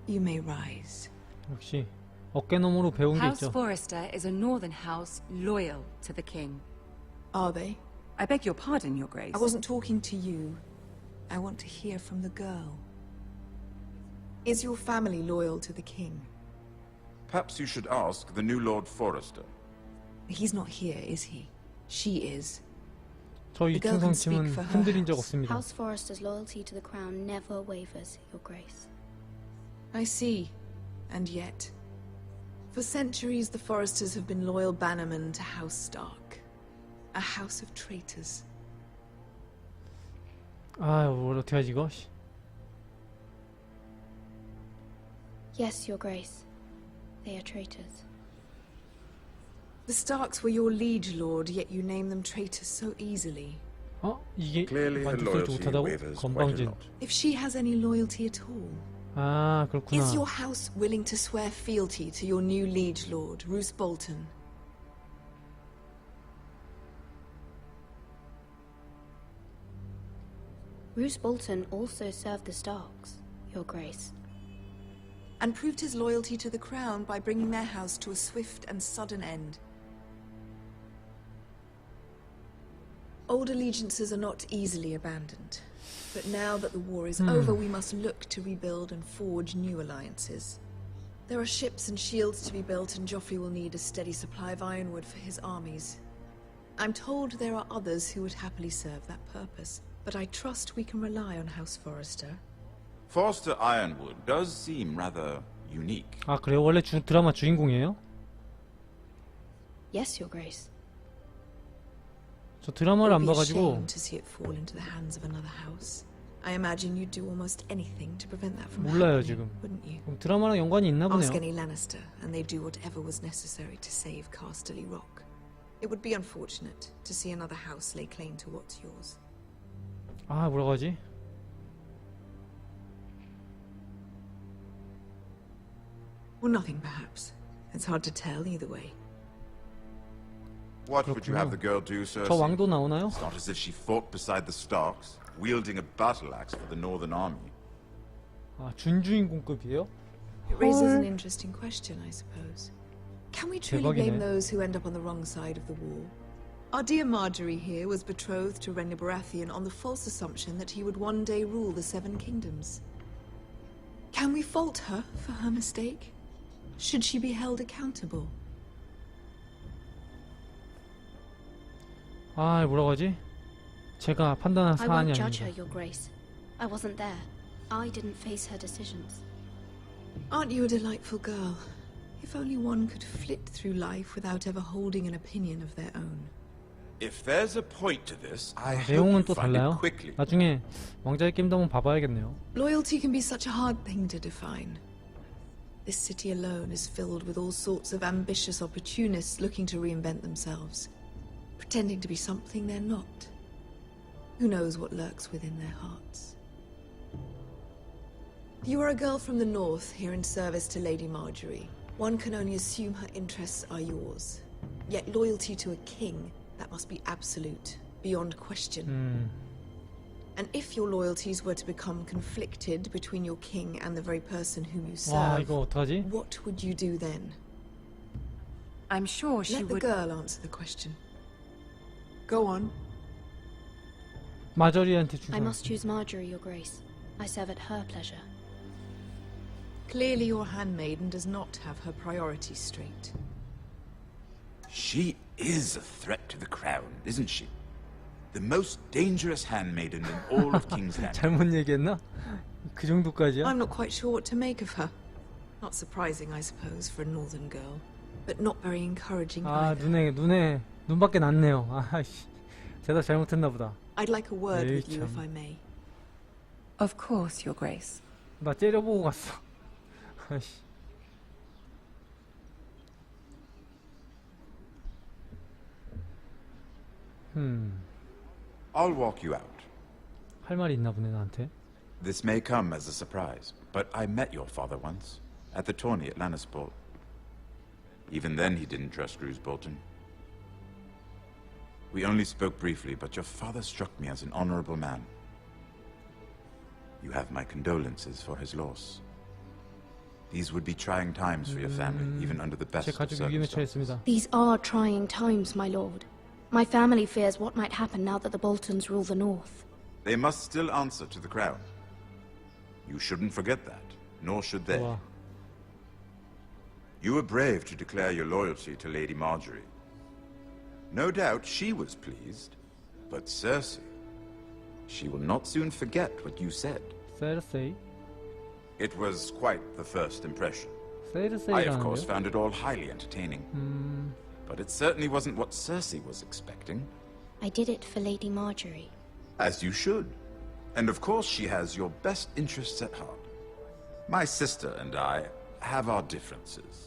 You may rise. 역시 어깨너머로 배운 게 House 있죠. Forrester is a northern house loyal to the king. Are they? I beg your pardon, Your Grace. I wasn't talking to you. I want to hear from the girl. Is your family loyal to the king? Perhaps you should ask the new Lord Forrester. He's not here, is he? She is. 저 The girl can speak 이충성침은 for her 흔들린 적 house. 없습니다. House Forrester's loyalty to the crown never wavers, Your Grace. I see. And yet, for centuries the Forresters have been loyal bannermen to House Stark. A house of traitors. 아, 뭘 어떻게 하지 이거? Yes, Your Grace. They are traitors. The Starks were your liege lord, yet you name them traitors so easily. 어? 이게 Clearly her 만족스럽지 loyalty 못하다고? wavers quite a 건방진. lot. If she has any loyalty at all, 아, 그렇구나. is your house willing to swear fealty to your new liege lord, Roose Bolton? Roose Bolton also served the Starks, Your Grace. And proved his loyalty to the crown by bringing their house to a swift and sudden end. Old allegiances are not easily abandoned. But now that the war is over, we must look to rebuild and forge new alliances. There are ships and shields to be built, and Joffrey will need a steady supply of ironwood for his armies. I'm told there are others who would happily serve that purpose, but I trust we can rely on House Forrester. Forrester Ironwood does seem rather unique. 아, 그래요? 원래 드라마 주인공이에요? Yes, Your Grace. 저 드라마를 안 It would be a 봐가지고 shame to see it fall into the hands of another house. I imagine you'd do almost anything to prevent that from 몰라요, happening, 지금. wouldn't you? 그럼 드라마랑 연관이 있나 보네요. Ask any Lannister, and they'd do whatever was necessary to save Casterly Rock. It would be unfortunate to see another house lay claim to what's yours. 아, 뭐라고 하지? Or nothing, perhaps. It's hard to tell either way. What would you have the girl do, 저 Cersei? 왕도 나오나요? It's not as if she fought beside the Starks, wielding a battle axe for the Northern Army. 아, 준주인공급이에요? It raises an interesting question, I suppose. Can we truly blame 대박이네. those who end up on the wrong side of the wall? Our dear Marjorie here was betrothed to Renly Baratheon on the false assumption that he would one day rule the Seven Kingdoms. Can we fault her for her mistake? Should she be held accountable? 아, 뭐라고 하지? 제가 판단한 I 사안이 won't judge 아닙니다. her, Your Grace. I wasn't there. I didn't face her decisions. Aren't you a delightful girl? If only one could flit through life without ever holding an opinion of their own. If there's a point to this, I hope 내용은 you 또 find it 달라요? quickly. 나중에 왕자의 게임도 한번 봐봐야겠네요. Loyalty can be such a hard thing to define. This city alone is filled with all sorts of ambitious opportunists looking to reinvent themselves, pretending to be something they're not. Who knows what lurks within their hearts? You are a girl from the north, here in service to Lady Marjorie. One can only assume her interests are yours. Yet loyalty to a king, that must be absolute, beyond question. And if your loyalties were to become conflicted between your king and the very person whom you 와, serve, 이거 어떡하지? what would you do then? I'm sure she Let the would... girl answer the question. Go on. 마저리한테 I 주선. must choose Marjorie, Your Grace. I serve at her pleasure. Clearly your handmaiden does not have her priorities straight. She is a threat to the crown, isn't she? The most dangerous handmaiden in all of King's Landing. 잘못 얘기했나? 그 정도까지야? I'm not quite sure what to make of her. Not surprising, I suppose, for a northern girl, but not very encouraging 아, either. 눈밖에 났네요. 아씨, 대답 잘못했나 보다. I'd like a word with you, 참. if I may. Of course, Your Grace. 나 째려보고 갔어. 아씨. I'll walk you out. 할 말이 있나 보네 나한테. This may come as a surprise, but I met your father once, at the tourney at Lannisport. Even then he didn't trust Roose Bolton. We only spoke briefly, but your father struck me as an honorable man. You have my condolences for his loss. These would be trying times for your family, even under the best 제 of 가족이 위험에 circumstances. 처했습니다. These are trying times, my lord. My family fears what might happen now that the Boltons rule the north. They must still answer to the crown. You shouldn't forget that, nor should they. 와, You were brave to declare your loyalty to Lady Marjorie. No doubt she was pleased, but Cersei, she will not soon forget what you said. 세르세이? It was quite the first impression. I, of 세르세이라는 course, 게? found it all highly entertaining. But it certainly wasn't what Cersei was expecting. I did it for Lady Marjorie. As you should. And of course she has your best interests at heart. My sister and I have our differences.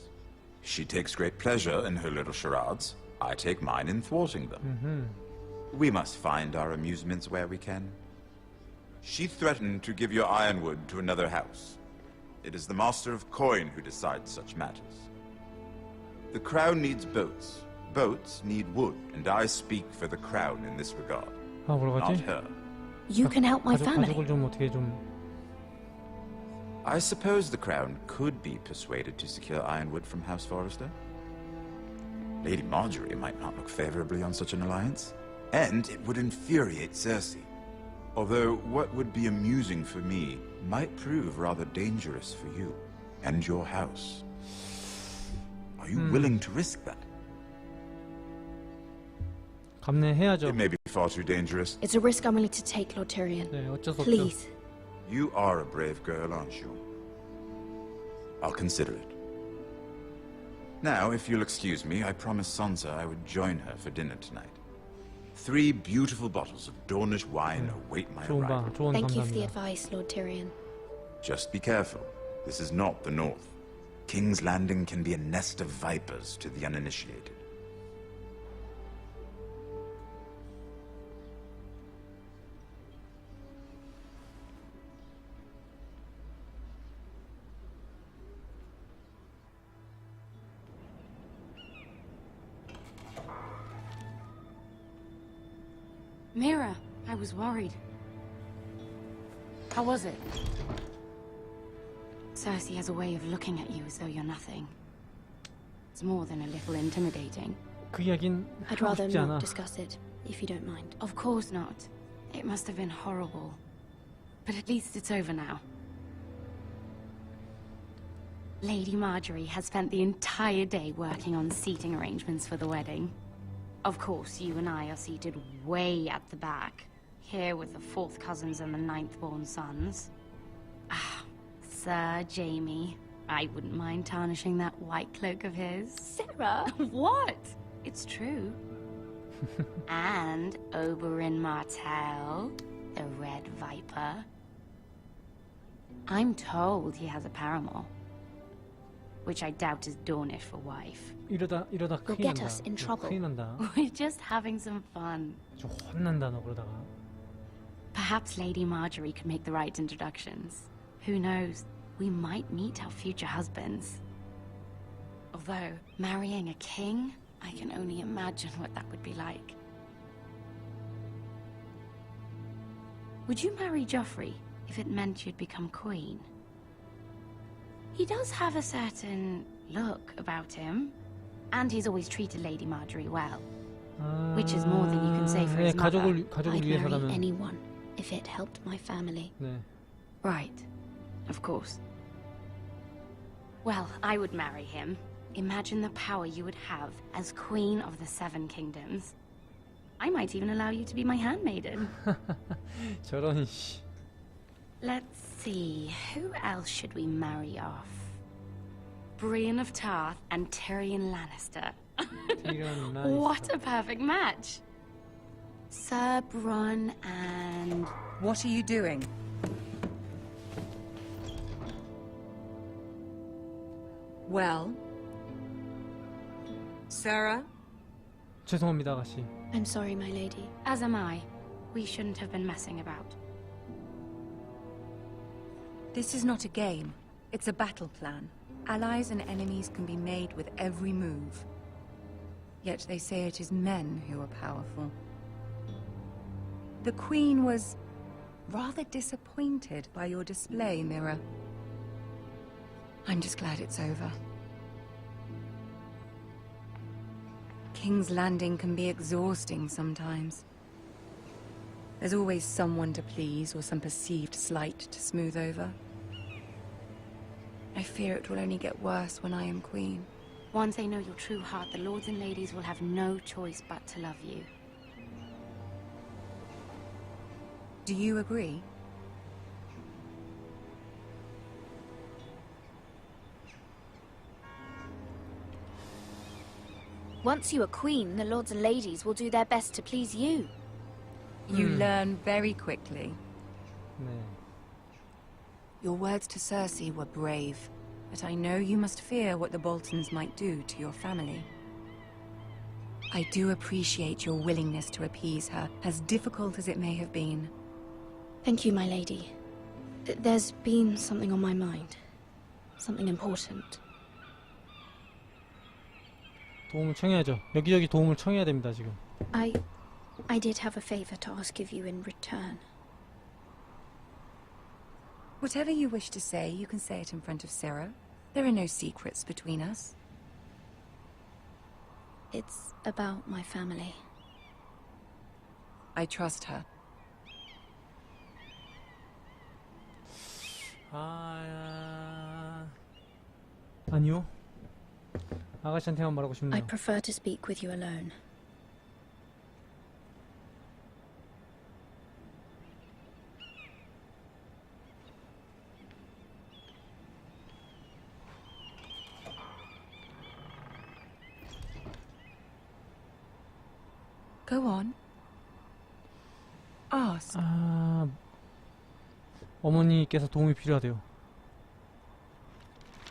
She takes great pleasure in her little charades. I take mine in thwarting them. We must find our amusements where we can. She threatened to give your ironwood to another house. It is the Master of Coin who decides such matters. The crown needs boats. Boats need wood, and I speak for the crown in this regard. 아, 뭐라고 Not 하지? her. You can help my family. 가족을 좀 어떻게 좀 I suppose the crown could be persuaded to secure ironwood from House Forrester. Lady Marjorie might not look favorably on such an alliance, and it would infuriate Cersei. Although what would be amusing for me might prove rather dangerous for you and your house. Are you willing to risk that? 감내해야죠. It may be far too dangerous. It's a risk I'm willing to take, Lord Tyrion. 네, 어쩔 수 없죠. Please. You are a brave girl, aren't you? I'll consider it. Now, if you'll excuse me, I promised Sansa I would join her for dinner tonight. 3 beautiful bottles of Dornish wine await my 좋은 arrival. 방, 조언 Thank you for the 감사합니다. advice, Lord Tyrion. Just be careful. This is not the North. King's Landing can be a nest of vipers to the uninitiated. Mira, I was worried. How was it? Cersei has a way of looking at you as though you're nothing. It's more than a little intimidating. 그 이야긴 I'd 하고 rather 싶지 않아. not discuss it, if you don't mind. Of course not. It must have been horrible. But at least it's over now. Lady Marjorie has spent the entire day working on seating arrangements for the wedding. Of course, you and I are seated way at the back, here with the 4th cousins and the 9th-born sons. Ah, Sir Jaime. I wouldn't mind tarnishing that white cloak of his. Sarah! What? It's true. And Oberyn Martell, the Red Viper. I'm told he has a paramour, which I doubt is Dornish for wife. 이러다 You'll 큰일 get 난다. us in trouble. 큰일 난다. We're just having some fun. 좀 혼난다 너 그러다가. Perhaps Lady Marjorie could make the right introductions. Who knows? We might meet our future husbands. Although, marrying a king, I can only imagine what that would be like. Would you marry Joffrey if it meant you'd become queen? He does have a certain look about him, and he's always treated Lady Marjorie well. Which is more than you can say for 네, his mother. 가족을 I'd marry 위해서라면. anyone if it helped my family. 네. Right. Of course. Well, I would marry him. Imagine the power you would have as Queen of the 7 Kingdoms. I might even allow you to be my handmaiden. 저런 씨. Let's see, who else should we marry off? Brienne of Tarth and Tyrion Lannister. 티리온 What a perfect match! Sir Bronn and... What are you doing? Well? Sarah? 죄송합니다 아가씨. I'm sorry, my lady. As am I. We shouldn't have been messing about. This is not a game. It's a battle plan. Allies and enemies can be made with every move. Yet they say it is men who are powerful. The Queen was rather disappointed by your display, Mira. I'm just glad it's over. King's Landing can be exhausting sometimes. There's always someone to please or some perceived slight to smooth over. I fear it will only get worse when I am queen. Once they know your true heart, the lords and ladies will have no choice but to love you. Do you agree? Once you are queen, the lords and ladies will do their best to please you. You learn very quickly. 네. Your words to Cersei were brave, but I know you must fear what the Boltons might do to your family. I do appreciate your willingness to appease her, as difficult as it may have been. Thank you, my lady. There's been something on my mind. Something important. 도움을 청해야죠. 여기저기 도움을 청해야 됩니다, 지금. I did have a favor to ask of you in return. Whatever you wish to say, you can say it in front of Sarah. There are no secrets between us. It's about my family. I trust her. 아니요. 아가씨한테만 말하고 I 싶네요. prefer to speak with you alone. Go on. Ask. 어머니께서 도움이 필요하대요.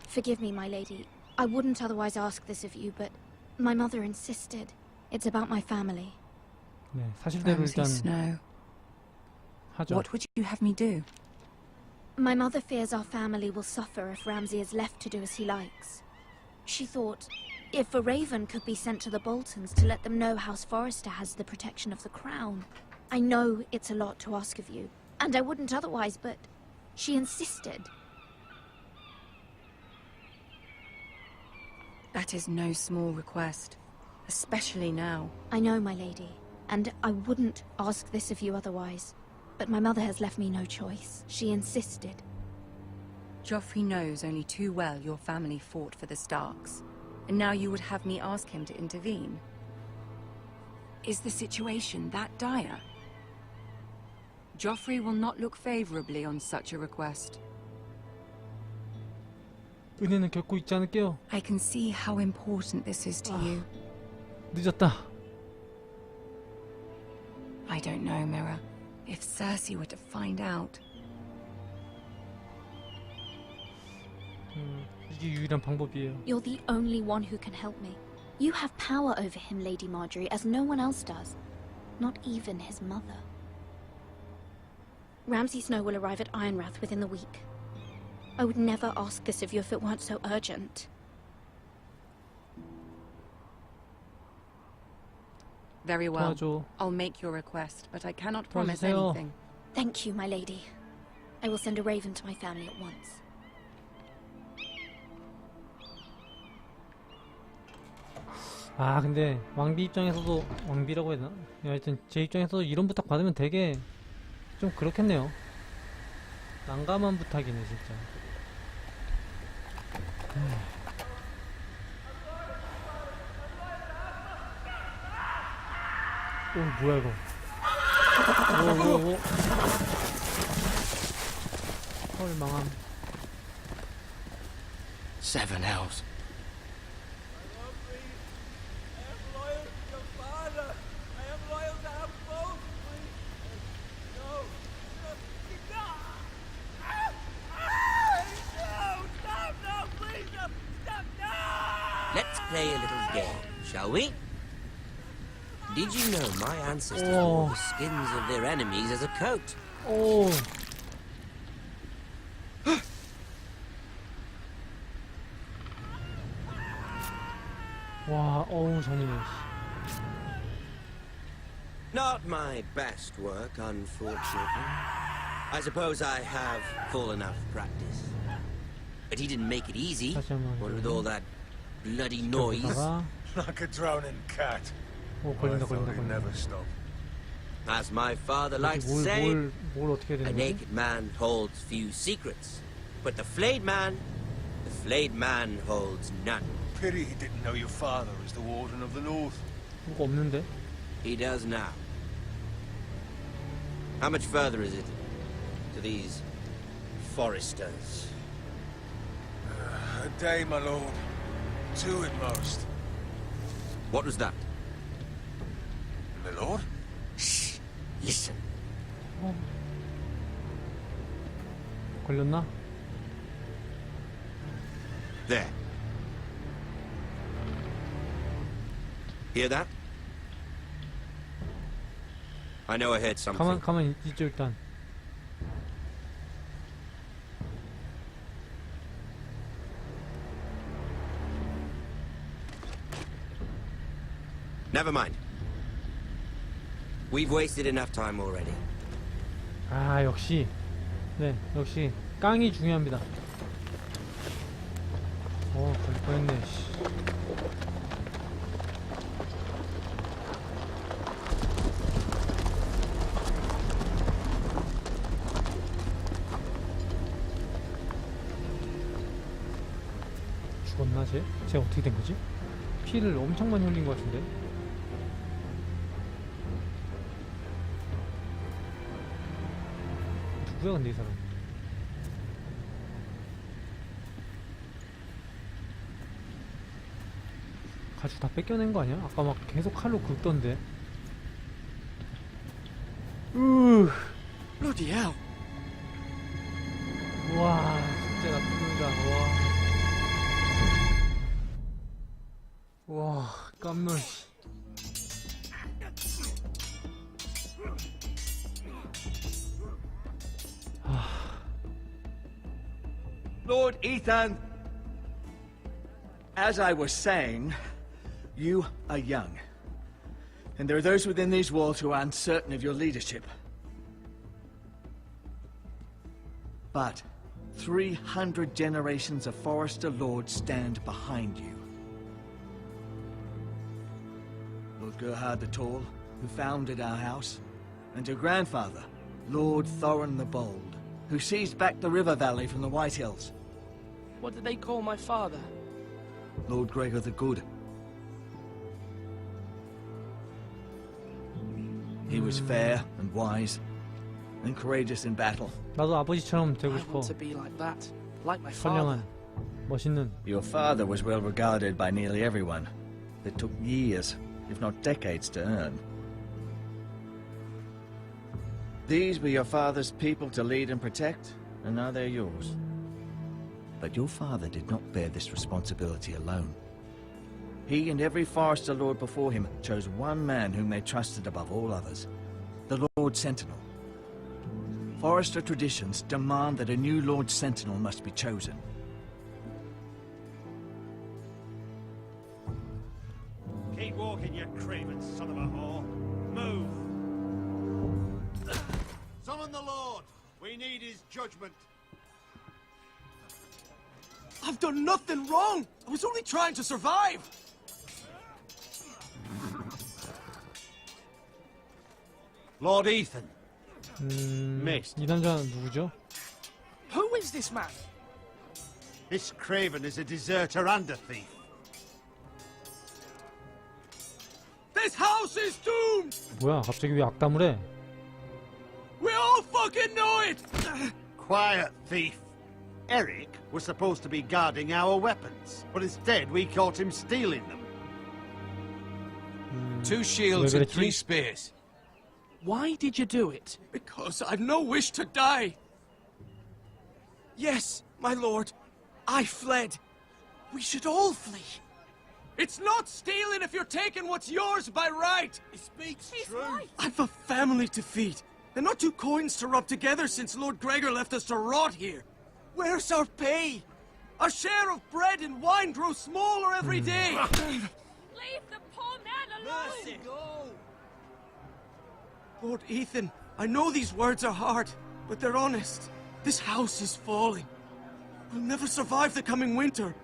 Forgive me, my lady. I wouldn't otherwise ask this of you, but my mother insisted. It's about my family. 네, 사실대로 Ramsay 일단 Snow. 하죠. What would you have me do? My mother fears our family will suffer if Ramsay is left to do as he likes. She thought, if a raven could be sent to the Boltons to let them know House Forrester has the protection of the crown. I know it's a lot to ask of you, and I wouldn't otherwise, but she insisted. That is no small request, especially now. I know, my lady, and I wouldn't ask this of you otherwise. But my mother has left me no choice. She insisted. Joffrey knows only too well your family fought for the Starks, and now you would have me ask him to intervene. Is the situation that dire? Joffrey will not look favorably on such a request. 은혜는 겪고 있지 않을게요. I can see how important this is to you. 늦었다. I don't know, Mira. If Cersei were to find out... 이게 유일한 방법이에요. You're the only one who can help me. You have power over him, Lady Marjorie, as no one else does. Not even his mother. Ramsay Snow will arrive at Ironrath within the week. I would never ask this of you if it weren't so urgent. Very well. 도와줘. I'll make your request, but I cannot promise 도와주세요. anything. Thank you, my lady. I will send a raven to my family at once. 아 근데 왕비 입장에서도 왕비라고 해야 되나? 하여튼 제 입장에서도 이런 부탁 받으면 되게 좀 그렇겠네요. 난감한 부탁이네 진짜. 오 뭐야 이거? 오. 헐 망함. Seven elves. Let's play a little game, shall we? Did you know my ancestors wore the skins of their enemies as a coat? 오. 와, 어우 잔인해. Not my best work, unfortunately. I suppose I have fallen out of practice. But he didn't make it easy. 다시 한번 What with all that bloody noise. 보다가 Like a drowning cat. 오 I 걸린다 thought 걸린다 he'd 걸린다. never stop. As my father likes to say, 뭘 어떻게 해야 a 되는 거지? naked man holds few secrets. But the flayed man holds none. Pity he didn't know your father was the Warden of the North. 뭐가 없는데? He does now. How much further is it to these foresters? A day, my lord. 2 at most. What was that? My lord? Shh! Listen. 걸렸나? There. Hear that? I know I heard something. 가만 있죠 일단. Never mind. We've wasted enough time already. 아 역시 네 역시 깡이 중요합니다. 걸릴 뻔했네. 씨. 죽었나 쟤? 쟤 어떻게 된 거지? 피를 엄청 많이 흘린 것 같은데? 누구야 근데 이 사람? 가죽 다 뺏겨낸 거 아니야? 아까 막 계속 칼로 긁던데. Bloody hell. 와 진짜 나쁩니다. 와 깜놀. Lord Ethan, as I was saying, you are young. And there are those within these walls who are uncertain of your leadership. But 300 generations of Forester Lords stand behind you. Lord Gerhard the Tall, who founded our house, and your grandfather, Lord Thorin the Bold, who seized back the river valley from the White Hills. What did they call my father? Lord Gregor the Good. He was fair and wise, and courageous in battle. 나도 아버지처럼 되고 I 싶어. want to be like that, like my father. 선량한, 멋있는. Your father was well regarded by nearly everyone. It took years, if not decades, to earn. These were your father's people to lead and protect, and now they're yours. But your father did not bear this responsibility alone. He and every Forester Lord before him chose one man whom they trusted above all others, the Lord Sentinel. Forester traditions demand that a new Lord Sentinel must be chosen. Keep walking, you craven son of a whore. Move! Summon the Lord! We need his judgment. I've done nothing wrong! I was only trying to survive! Lord Ethan. Missed. 이 남자 누구죠? Who is this man? This craven is a deserter and a thief. This house is doomed! 뭐야 갑자기 왜 악담을 해? We all fucking know it! Quiet, thief. Eric was supposed to be guarding our weapons, but instead we caught him stealing them. 2 shields 왜 and 그랬지? 3 spears. Why did you do it? Because I've no wish to die. Yes, my lord. I fled. We should all flee. It's not stealing if you're taking what's yours by right. He speaks true. I've a family to feed, and not 2 coins to rub together since Lord Gregor left us to rot here. Where's our pay? Our share of bread and wine grows smaller every day. Leave the poor man alone! Mercy, go! Lord Ethan, I know these words are hard, but they're honest. This house is falling. We'll never survive the coming winter.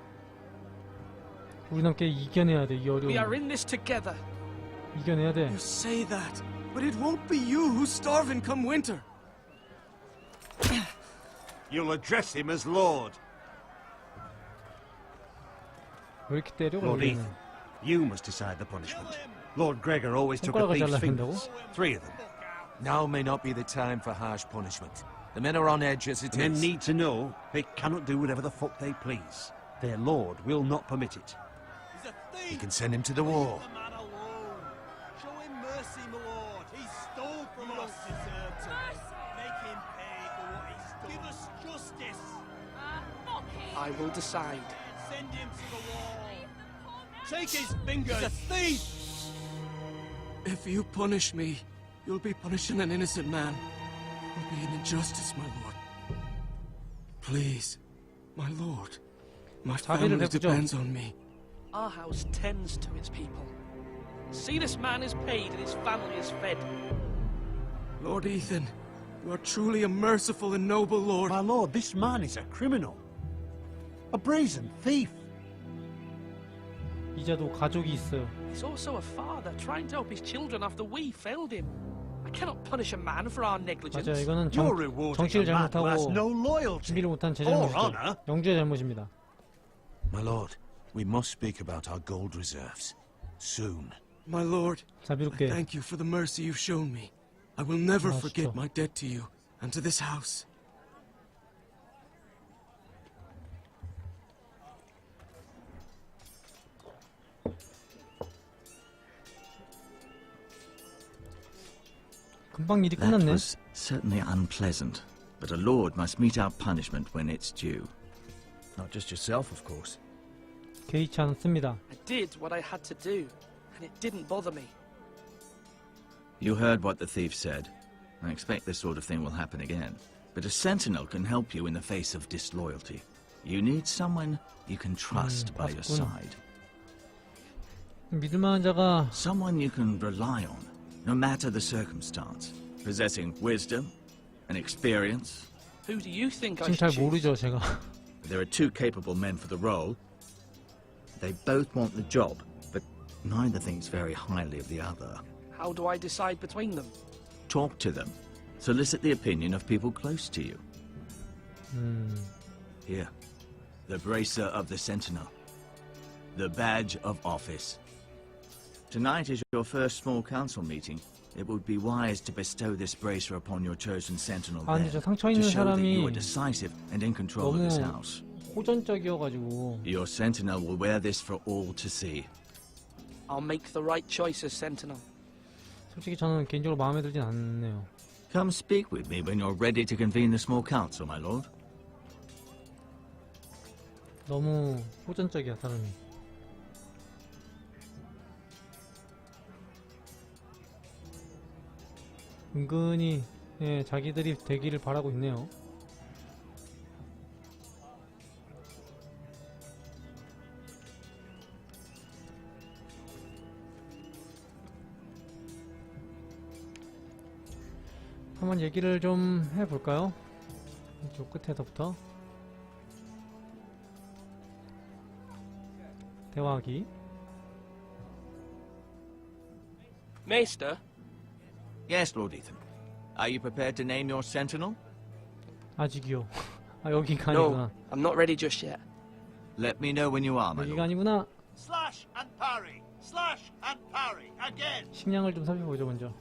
우리는 함께 이겨내야 돼, 이 We are 어려움. in this together. 이겨내야 돼. You say that, but it won't be you who's starving come winter. You'll address him as Lord. 왜 이렇게 때려? Lord 우리는? Ethan, you must decide the punishment. Lord Gregor always took a 손가락을 thief's 잘라야 fingers. 된다고? 3 of them. Now may not be the time for harsh punishment. The men are on edge as it The men is. need to know they cannot do whatever the fuck they please. Their lord will not permit it. You can send him to the wall. Show him mercy, my lord. He stole from us. Make him pay for what he stole. Give us justice. I will decide. Send him to the wall. Take his fingers. He's a thief. If you punish me, you'll be punishing an innocent man. It'll be an injustice, my lord. Please, my lord. My 자비를 family 베푸죠. depends on me. Our house tends to its people. See, this man is paid and his family is fed. Lord Ethan, you are truly a merciful and noble lord. My lord, this man is a criminal. A brazen thief. 이자도 가족이 있어요. He's also a father trying to help his children after we failed him. I cannot punish a man for our negligence. 맞아요. 이거는 You're rewarding 정치를 a man who has 잘못하고 no loyalty. 준비를 못한 제 Or 잘못이죠. honor. 영주의 잘못입니다. My lord, we must speak about our gold reserves. Soon. My lord, I 자비롭게 thank you for the mercy you've shown me. I will never 들어가시죠. forget my debt to you and to this house. 금방 일이 That 끝났네. was certainly unpleasant, but a lord must mete out punishment when it's due. Not just yourself, of course. 개의치 않습니다. I did what I had to do, and it didn't bother me. You heard what the thief said. I expect this sort of thing will happen again. But a sentinel can help you in the face of disloyalty. You need someone you can trust by your 봤구나. side. 믿을만한 자가 Someone you can rely on, no matter the circumstance. Possessing wisdom and experience. Who do you think I 지금 잘 should choose? 모르죠, 제가. There are 2 capable men for the role. They both want the job, but neither thinks very highly of the other. How do I decide between them? Talk to them. Solicit the opinion of people close to you. Here, the bracer of the Sentinel. The badge of office. Tonight is your first small council meeting. It would be wise to bestow this bracer upon your chosen sentinel 아, 근데 there, 저 상처 to 있는 show that you 사람이 are decisive and in control of 너무 this house. 호전적이어가지고 Your sentinel will wear this for all to see. I'll make the right choice as sentinel. 솔직히 저는 개인적으로 마음에 들진 않네요. Come speak with me when you're ready to convene the small council, my lord. 너무 호전적이야, 사람이. 은근히 예, 자기들이 되기를 바라고 있네요. 한번 얘기를 좀 해볼까요? 이쪽 끝에서부터 대화하기. Maester, Yes, Lord Ethan. Are you prepared to name your sentinel? 아직이요. 아, 여기가 no, 아니구나. I'm not ready just yet. Let me know when you are, my 여기가 lord. 아니구나. Slash and parry. Slash and parry. Again. 식량을 좀 살펴보죠, 먼저.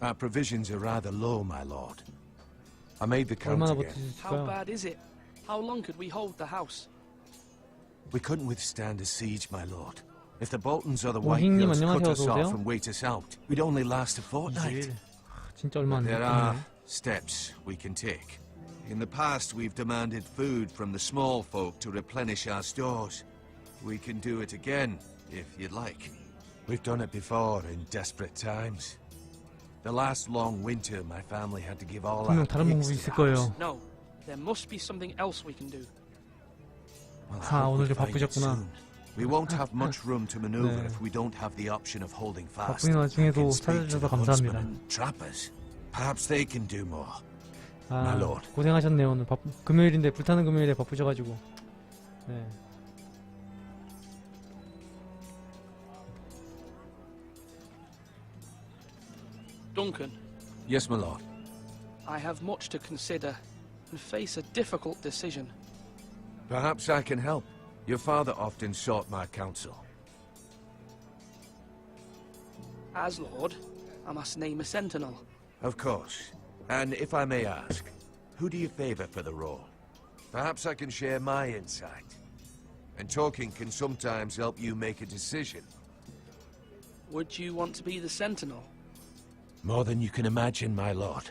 Our provisions are rather low, my lord. I made the count 얼마나 again. 버틸 수 How 있을까요? bad is it? How long could we hold the house? We couldn't withstand a siege, my lord. If the Boltons or the 오행님 Whitehills cut 안녕하세요. us 어서 오세요. off and wait us out, we'd only last a fortnight. 20일. 진짜 얼마 안 There are 됐네. steps we can take. In the past, we've demanded food from the small folk to replenish our stores. We can do it again, if you'd like. We've done it before in desperate times. The last long winter, my family had to give all our 분명 다른 pigs 방법이 to 있을 the house. 거예요. No, there must be something else we can do. Well, I 아, hope we 오늘 좀 find it 바쁘셨구나. soon. We won't have much room to maneuver if we don't have the option of holding fast. 바쁜 I 와중에도 can speak to 찾아주셔서 the huntsmen 감사합니다. and trappers. Perhaps they can do more. 아, My lord. 고생하셨네요. 오늘 금요일인데 불타는 금요일에 바쁘셔가지고. 네. Duncan, Yes, my lord. I have much to consider and face a difficult decision. Perhaps I can help. Your father often sought my counsel. As Lord, I must name a sentinel. Of course. And if I may ask, who do you favor for the role? Perhaps I can share my insight. And talking can sometimes help you make a decision. Would you want to be the sentinel? More than you can imagine, my lord.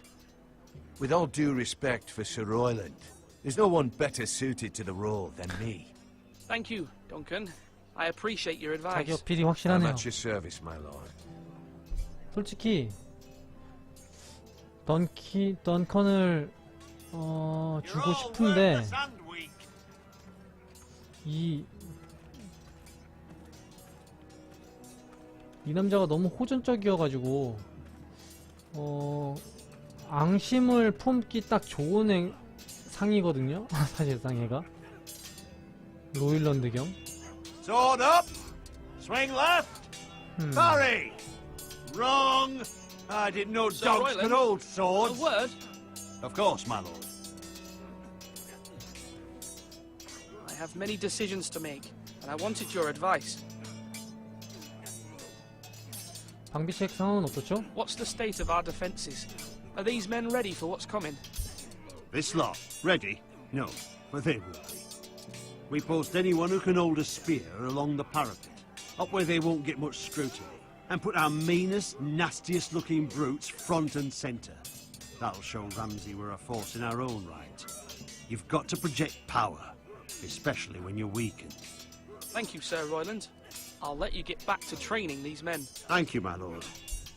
With all due respect for Sir Royland, there's no one better suited to the role than me. Thank you, Duncan. I appreciate your advice. 자기 어필이 I'm 확실하네요. at your service, my lord. 솔직히 던컨을 주고 싶은데 이 남자가 너무 호전적이어가지고 앙심을 품기 딱 좋은 상이거든요. 사실상 얘가 로일런드경. Sword up! Swing left! Parry! Wrong! I didn't know Sir dogs Royland, could hold A swords. word? Of course, my lord. I have many decisions to make, and I wanted your advice. 방비책 상황은 어떻죠? What's the state of our defences? Are these men ready for what's coming? This lot, ready? No, but they will be. We post anyone who can hold a spear along the parapet, up where they won't get much scrutiny, and put our meanest, nastiest looking brutes front and centre. That'll show Ramsay we're a force in our own right. You've got to project power, especially when you're weakened. Thank you, Sir Royland. I'll let you get back to training these men. Thank you, my lord.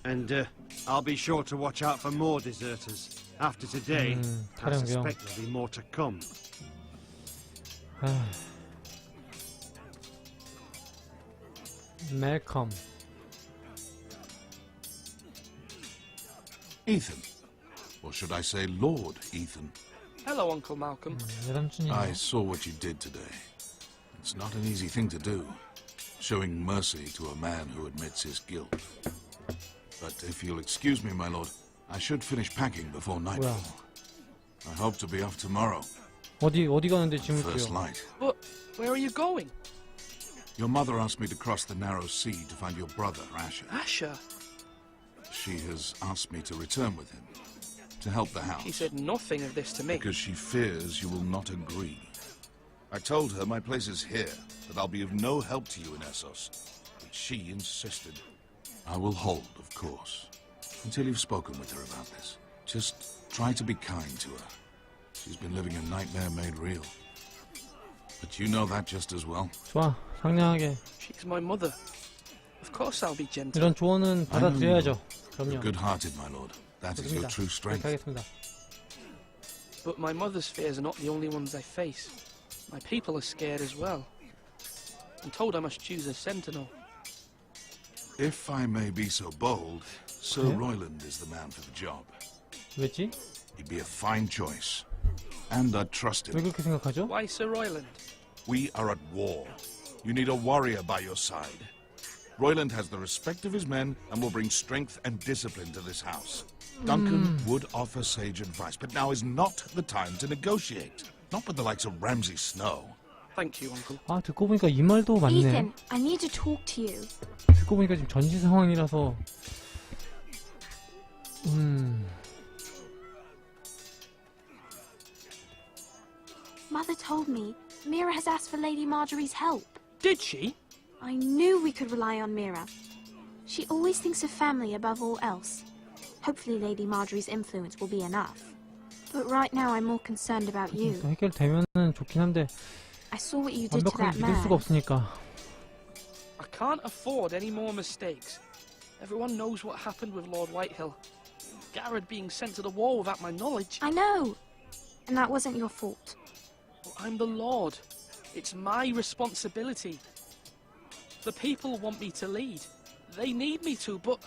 And I'll be sure to watch out for more deserters. After today, I 촬영병. suspect there'll be more to come. 멜컴. Ethan. Or should I say Lord Ethan? Hello, Uncle Malcolm. I saw what you did today. It's not an easy thing to do, showing mercy to a man who admits his guilt. But if you'll excuse me, my lord, I should finish packing before nightfall. I hope to be off tomorrow. 어디 가는데 짐을 First 띄워? light. But where are you going? Your mother asked me to cross the narrow sea to find your brother, Asher. Asher? She has asked me to return with him, to help the house. She said nothing of this to me. Because she fears you will not agree. I told her my place is here, that I'll be of no help to you in Essos. But she insisted. I will hold, of course, until you've spoken with her about this. Just try to be kind to her. She's been living a nightmare made real. But you know that just as well. 좋아, 상냥하게. She's my mother. Of course I'll be gentle. 이런 조언은 받아들여야죠. You're 그럼요. good-hearted, my lord. That is your 좋습니다. true strength. 그렇게 하겠습니다. But my mother's fears are not the only ones I face. My people are scared as well. I'm told I must choose a sentinel. If I may be so bold, Sir Royland is the man for the job. 왜지? He'd be a fine choice. And I'd trust 왜 him. 그렇게 생각하죠? Why Sir Royland? We are at war. You need a warrior by your side. Royland has the respect of his men and will bring strength and discipline to this house. Duncan would offer sage advice, but now is not the time to negotiate. Not with the likes of Ramsay Snow. Thank you, Uncle. 아, 듣고 보니까 이 말도 맞네. Ethan, I need to talk to you. 듣고 보니까 지금 전시 상황이라서. Mother told me Mira has asked for Lady Marjorie's help. Did she? I knew we could rely on Mira. She always thinks of family above all else. Hopefully Lady Marjorie's influence will be enough. But right now I'm more concerned about you. 해결되면은 좋긴 한데 I saw what you did to 완벽하게 that 믿을 수가 man. 없으니까. I can't afford any more mistakes. Everyone knows what happened with Lord Whitehill. Garrett being sent to the war without my knowledge. I know. And that wasn't your fault. Well, I'm the Lord. It's my responsibility. The people want me to lead. They need me to, but